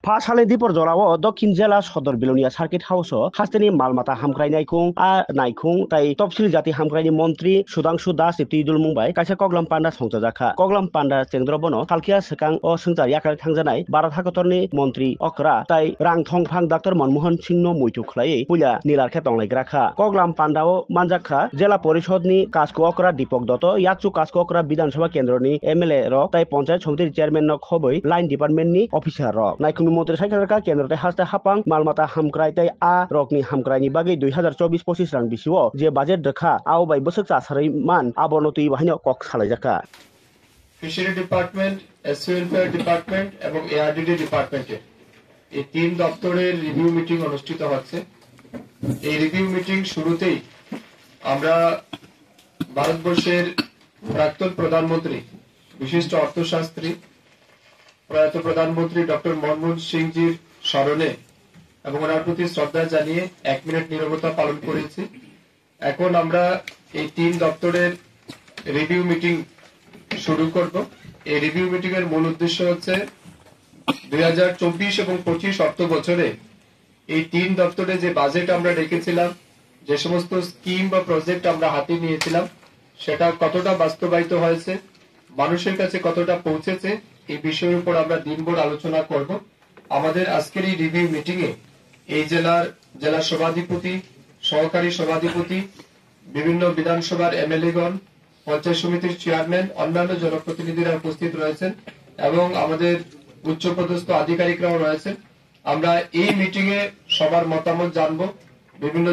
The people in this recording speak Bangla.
ফাসালে দীপর জলাও দক্ষিণ জেলা সদর বিলোনিয়া সার্কিট হাউস হাস্তেনি মালমাতা হামক্রাই নাইখুং তাই তফসিল জাতি হামক্রাইনি মন্ত্রী সুধাंशु दास तुइदुल मुंबाई काइसा कगलाम पान्डा संजाखा कगलाम पान्डा चेंद्रबनो सालखिया सेकां अ संजार याखाले थांजानाय भारत हादरनि मन्त्रि अकरा ताई रां थंफां डाक्टर मनमोहन सिंह नो मुइथु खलायै पुला निलारखे तंलायग्राखा कगलाम पान्डाओ मानजाखा जिला परिषदनि कास्को अकरा दीपक दत्त याचु कास्को अकरा विधानसभा केन्द्रनि एमएलए र ताई पंचायत समिति चेयरमैन न खबै लाइन डिपार्टमेन्टनि अफिसार र नायखुंनि मन्त्रि सायखारका केन्द्र ताई हास्ते हापां मालमाता हामक्राय ताई आ रकनि हामक्रायनि बागै 2024-25 रां बिसिओ जे बाजेट रेखा आव बाय बोसोर चासारै मान आबनतुइ बाहिनो कक सालायजाखा fishery department, SC welfare department এবং এআরডিডি ডিপার্টমেন্টের এই তিন দপ্তরের রিভিউ মিটিং অনুষ্ঠিত হচ্ছে। এই রিভিউ মিটিং শুরুতেই আমরা ভারতবর্ষের প্রাক্তন প্রধানমন্ত্রী বিশিষ্ট অর্থশাস্ত্রী প্রয়াত প্রধানমন্ত্রী ডক্টর মনমোহন সিংজির স্মরণে এবং ওনার প্রতি শ্রদ্ধা জানিয়ে 1 মিনিট নীরবতা পালন করেছি। এখন আমরা এই তিন দপ্তরের রিভিউ মিটিং শুরু করব। এই রিভিউ মিটিং এর মূল উদ্দেশ্য হচ্ছে 2024 এবং 25 অর্থ বছরে এই তিন দপ্তরে যে বাজেট আমরা রেখেছিলাম, যে সমস্ত স্কিম বা প্রজেক্ট আমরা হাতে নিয়েছিলাম, সেটা কতটা বাস্তবায়িত হয়েছে, মানুষের কাছে কতটা পৌঁছেছে, এই বিষয়ের উপর আমরা দিনভর আলোচনা করব। আমাদের আজকের এই রিভিউ মিটিং এ এই জেলা সভাধিপতি, সহকারী সভাধিপতি, বিভিন্ন বিধানসভার এমএলএগণ, পঞ্চায়েত সমিতির চেয়ারম্যান, অন্যান্য জনপ্রতিনিধিরা উপস্থিত রয়েছেন এবং আমাদের উচ্চপদস্থ আধিকারিকরাও রয়েছেন। আমরা এই মিটিং এ সবার মতামত জানবো। বিভিন্ন